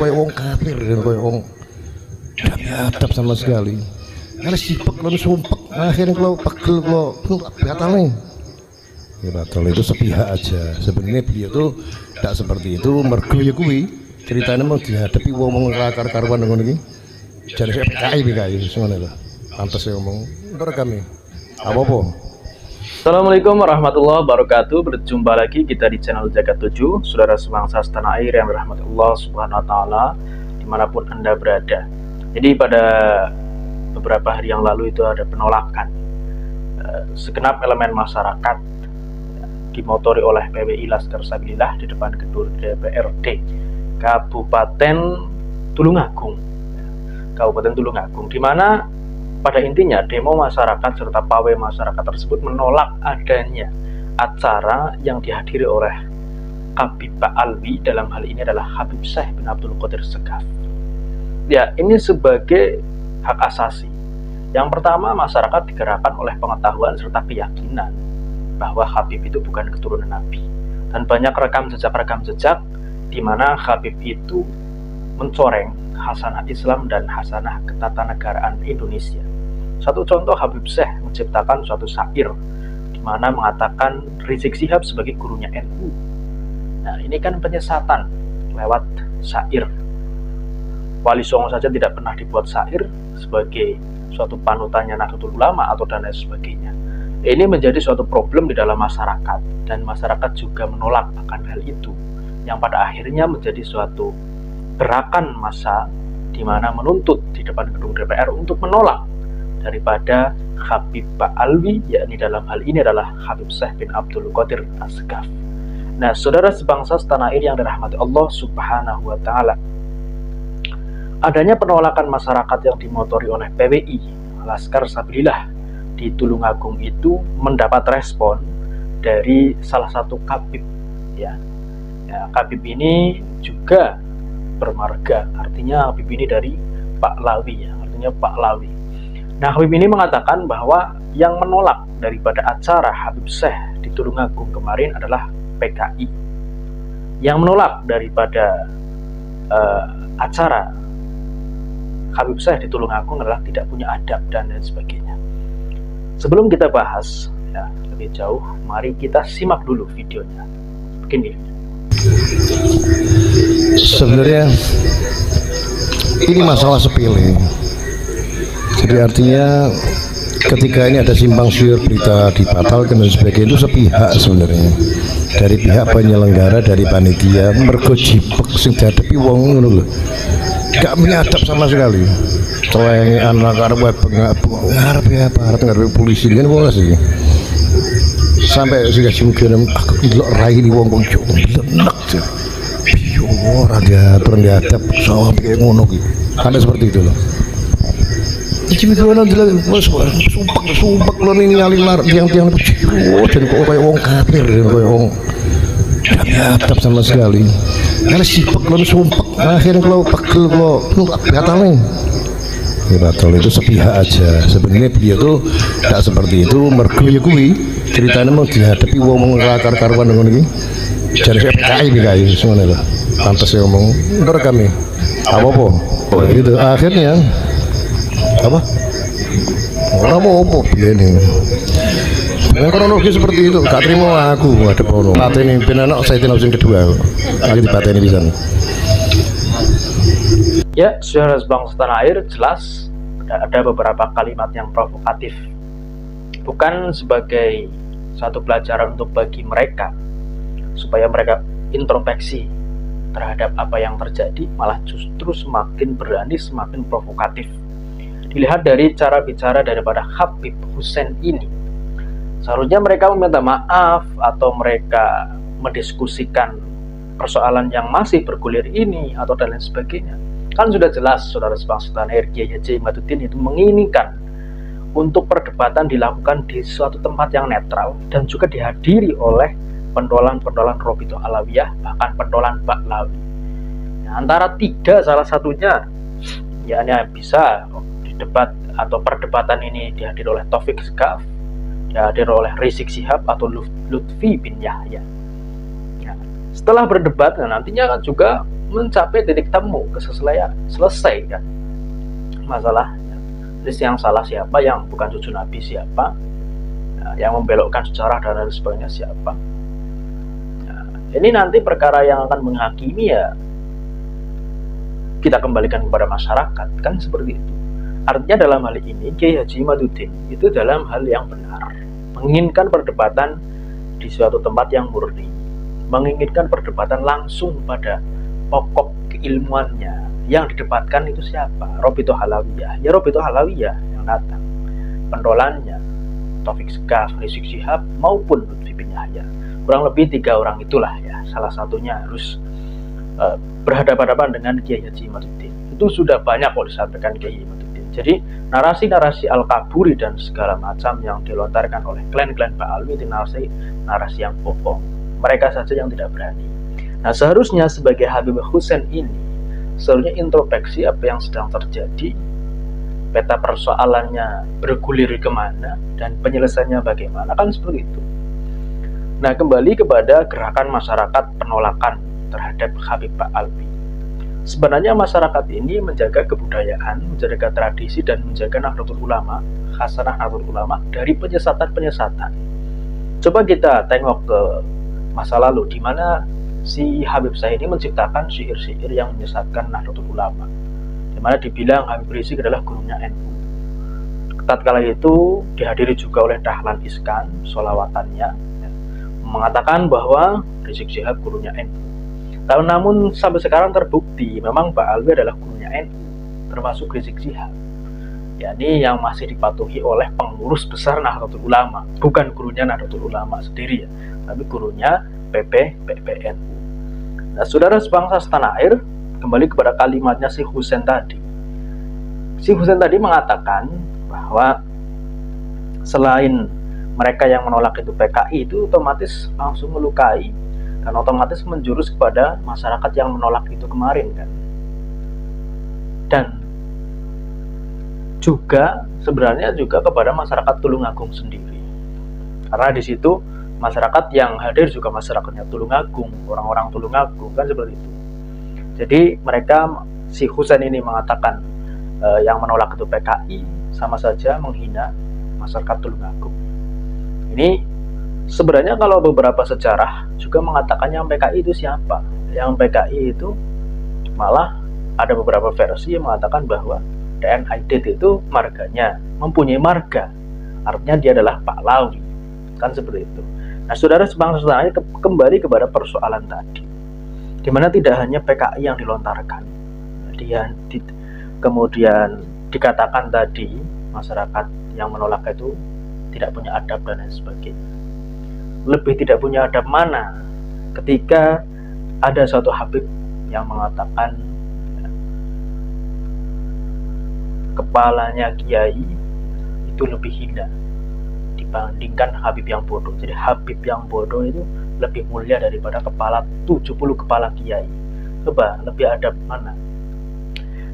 Kayak wong kafir dan kayak wong gak adab sama sekali. Karena sipek lan sumpek, akhirnya kalau pegel kalau batal nih. Ya batal itu sepihak aja. Sebenarnya beliau tuh tidak seperti itu. Mergo ya kuwi ceritanya mau dihadapi wong rakar karuan ngono iki. Jare saya PKI semuanya lah. Pantas saya ngomong. Ntar kami. Apa-apa? Assalamualaikum warahmatullahi wabarakatuh. Berjumpa lagi kita di channel Jagat 7, saudara sebangsa setanah air yang dirahmati Allah Subhanahu wa taala dimanapun Anda berada. Jadi pada beberapa hari yang lalu itu ada penolakan segenap elemen masyarakat dimotori oleh PWI Laskar Sabilillah di depan gedung DPRD Kabupaten Tulungagung, di mana pada intinya demo masyarakat serta pawai masyarakat tersebut menolak adanya acara yang dihadiri oleh Habib Ba'alwi, dalam hal ini adalah Habib Syekh bin Abdul Qadir Segaf. Ya, ini sebagai hak asasi. Yang pertama, masyarakat digerakkan oleh pengetahuan serta keyakinan bahwa Habib itu bukan keturunan Nabi, dan banyak rekam jejak di mana Habib itu mencoreng hasanah Islam dan hasanah ketatanegaraan Indonesia. Satu contoh, Habib Syekh menciptakan suatu syair di mana mengatakan Rizik Syihab sebagai gurunya NU. Nah, ini kan penyesatan lewat syair. Wali Songo saja tidak pernah dibuat syair sebagai suatu panutannya Nahdlatul Ulama atau dan lain sebagainya. Ini menjadi suatu problem di dalam masyarakat, dan masyarakat juga menolak akan hal itu, yang pada akhirnya menjadi suatu gerakan massa di mana menuntut di depan gedung DPR untuk menolak daripada Habib Ba'alwi, yakni dalam hal ini adalah Habib Syekh bin Abdul Qadir Segaf. Nah, saudara sebangsa setanah air yang dirahmati Allah Subhanahu wa taala, adanya penolakan masyarakat yang dimotori oleh PWI Laskar Sabilillah di Tulungagung itu mendapat respon dari salah satu kabib, ya. Kabib ini juga bermarga, artinya Habib ini dari Pak Lawi, ya, artinya Pak Lawi. Nah, Habib ini mengatakan bahwa yang menolak daripada acara Habib Syekh di Tulungagung kemarin adalah PKI. Yang menolak daripada acara Habib Syekh di Tulungagung adalah tidak punya adab dan lain sebagainya. Sebelum kita bahas ya lebih jauh, mari kita simak dulu videonya. Begini. Sebenarnya ini masalah sepele. Jadi artinya ketika ini ada simpang siur berita dibatalkan dan sebagainya, itu sepihak sebenarnya dari pihak penyelenggara, dari panitia, mergo jipek sing dihadapi wong ngono lho. Gak menyadap sama sekali. Selain anak arep ngarep ya ngarep polisi kan wong sih. Sampai sudah mungkin aku delok rai di wong kok lenek. Yo ora diatur diadap sawah kayak ngono ki. Ada seperti itu loh. Iki kono delok sumpek lho ini ngalir tiang-tiang dan kok kayak wong kafir dan kayak wong gak adab sama sekali. Karena sipek lan sumpek, akhirnya kalau pegel kalau batal nih. Ya batal itu sepihak aja. Sebenarnya beliau tuh tidak seperti itu. Mergo ya kuwi ceritanya mau dihadapi wong rakar karuan ngono iki. Jare saya PKI semuanya lah. Pantas saya ngomong. Ntar kami. Apa-apa. Oh itu akhirnya apa? Apa ini? Yang kronologi seperti itu, gak terima aku ada pono. Pateni penanak saya tindak sing kedua. Lagi dipateni pisan. Ya, saudara sebangsa tanah air, jelas ada beberapa kalimat yang provokatif. Bukan sebagai satu pelajaran untuk bagi mereka supaya mereka introspeksi terhadap apa yang terjadi, malah justru semakin berani, semakin provokatif. Dilihat dari cara bicara daripada Habib Hussein ini, seharusnya mereka meminta maaf atau mereka mendiskusikan persoalan yang masih bergulir ini atau dan lain sebagainya. Kan sudah jelas saudara sebangsa tanah air, Kiai Haji Imaduddin itu menginginkan untuk perdebatan dilakukan di suatu tempat yang netral dan juga dihadiri oleh pendolan-pendolan Robito Alawiyah, bahkan pendolan Ba'lawi. Nah, antara tiga salah satunya ya bisa debat atau perdebatan ini dihadiri oleh Taufik Segaf, dihadiri oleh Rizik Syihab atau Lutfi bin Yahya. Nah, setelah berdebat, nantinya kan juga mencapai titik temu selesai kan masalahnya. Terus yang salah siapa, yang bukan cucu Nabi siapa, yang membelokkan sejarah dan lain sebagainya siapa. Ini nanti perkara yang akan menghakimi ya kita kembalikan kepada masyarakat, kan seperti itu. Artinya dalam hal ini Kiai Haji Imaduddin itu dalam hal yang benar, menginginkan perdebatan di suatu tempat yang murni, menginginkan perdebatan langsung pada pokok keilmuannya. Yang didebatkan itu siapa? Robito Halawiyah. Ya Robito Halawiyah yang datang. Pentolannya Taufik Sekaf, Rizik Syihab maupun Lutfi bin Yahya. Kurang lebih 3 orang itulah ya. Salah satunya harus berhadapan-hadapan dengan Kiai Haji Imaduddin. Itu sudah banyak kok disampaikan Kiai Imaduddin. Jadi narasi-narasi Al-Kaburi dan segala macam yang dilontarkan oleh klan-klan Ba'alwi itu narasi yang bohong. Mereka saja yang tidak berani. Nah, seharusnya sebagai Habib Husain ini seharusnya introspeksi apa yang sedang terjadi, peta persoalannya bergulir kemana, dan penyelesaiannya bagaimana, kan seperti itu. Nah, kembali kepada gerakan masyarakat penolakan terhadap Habib Ba'alwi. Sebenarnya masyarakat ini menjaga kebudayaan, menjaga tradisi, dan menjaga Nahdlatul Ulama, khasanah Nahdlatul Ulama dari penyesatan-penyesatan. Coba kita tengok ke masa lalu, di mana si Habib Syah ini menciptakan syair-syair yang menyesatkan Nahdlatul Ulama, di mana dibilang Habib Rizik adalah gurunya NU. Tatkala itu dihadiri juga oleh Dahlan Iskan, sholawatannya ya, mengatakan bahwa Rizik Syihab gurunya NU. Namun sampai sekarang terbukti memang Ba'alwi adalah gurunya NU, termasuk Rizik Syihab, yakni yang masih dipatuhi oleh pengurus besar Nahdlatul Ulama, bukan gurunya Nahdlatul Ulama sendiri ya, tapi gurunya PBNU. Nah, saudara sebangsa setanah air, kembali kepada kalimatnya si Husain tadi. Si Husain tadi mengatakan bahwa selain mereka yang menolak itu PKI, itu otomatis langsung melukai dan otomatis menjurus kepada masyarakat yang menolak itu kemarin kan. Dan juga sebenarnya juga kepada masyarakat Tulungagung sendiri. Karena di situ masyarakat yang hadir juga masyarakatnya Tulungagung, orang-orang Tulungagung, kan seperti itu. Jadi mereka, si Husain ini mengatakan yang menolak itu PKI sama saja menghina masyarakat Tulungagung. Ini sebenarnya kalau beberapa sejarah juga mengatakan yang PKI itu siapa? Yang PKI itu malah ada beberapa versi yang mengatakan bahwa DN Aidit itu marganya, mempunyai marga, artinya dia adalah Pahlawi, kan seperti itu. Nah, saudara sebangsa setanah kembali kepada persoalan tadi, di mana tidak hanya PKI yang dilontarkan, kemudian dikatakan tadi masyarakat yang menolak itu tidak punya adab dan lain sebagainya. Lebih tidak punya adab mana ketika ada suatu Habib yang mengatakan ya, kepalanya kiai itu lebih hina dibandingkan Habib yang bodoh. Jadi Habib yang bodoh itu lebih mulia daripada 70 kepala kiai. Coba lebih adab mana?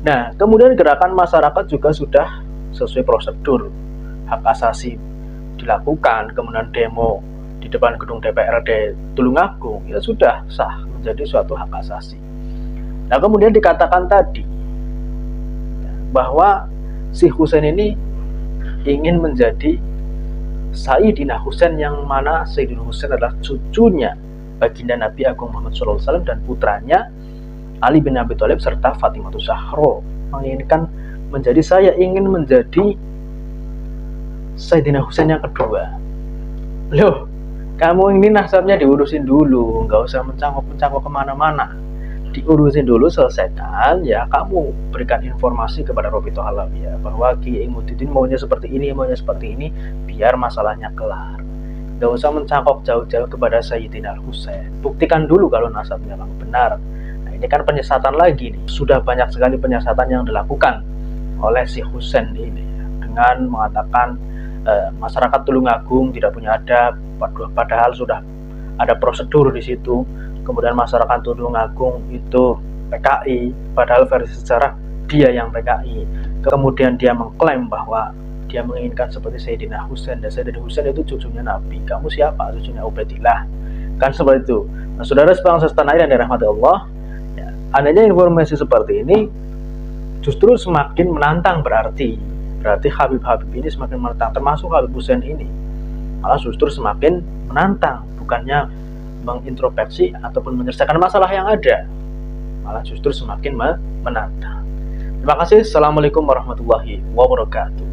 Nah, kemudian gerakan masyarakat juga sudah sesuai prosedur, hak asasi dilakukan, kemudian demo di depan gedung DPRD Tulungagung, ya sudah sah menjadi suatu hak asasi. Nah, kemudian dikatakan tadi bahwa si Husain ini ingin menjadi Sayyidina Husain, yang mana Sayyidina Husain adalah cucunya baginda Nabi Agung Muhammad SAW dan putranya Ali bin Abi Thalib serta Fatimah Zahra. Menginginkan menjadi, saya ingin menjadi Sayyidina Husain yang kedua. Loh, kamu ini nasabnya diurusin dulu, nggak usah mencangkok kemana-mana. Diurusin dulu, selesaikan, ya kamu berikan informasi kepada Robito Halawiyah bahwa Kiai Imuddin maunya seperti ini, biar masalahnya kelar. Nggak usah mencangkok jauh-jauh kepada Sayyidina Husain. Buktikan dulu kalau nasabnya memang benar. Nah, ini kan penyesatan lagi nih. Sudah banyak sekali penyesatan yang dilakukan oleh si Husain ini dengan mengatakan masyarakat Tulungagung tidak punya adab, padahal sudah ada prosedur di situ. Kemudian masyarakat Tulungagung itu PKI, padahal versi sejarah dia yang PKI. Kemudian dia mengklaim bahwa dia menginginkan seperti Sayyidina Husain, dan Sayyidina Husain itu cucunya Nabi. Kamu siapa? Cucunya Ubaidillah. Kan seperti itu. Nah, saudara sebangsa setanah air yang dirahmati Allah, ya, adanya informasi seperti ini justru semakin menantang, berarti Habib-Habib ini semakin menantang, termasuk Habib Hussein ini malah justru semakin menantang, bukannya mengintrospeksi ataupun menyelesaikan masalah yang ada, malah justru semakin menantang. Terima kasih. Assalamualaikum warahmatullahi wabarakatuh.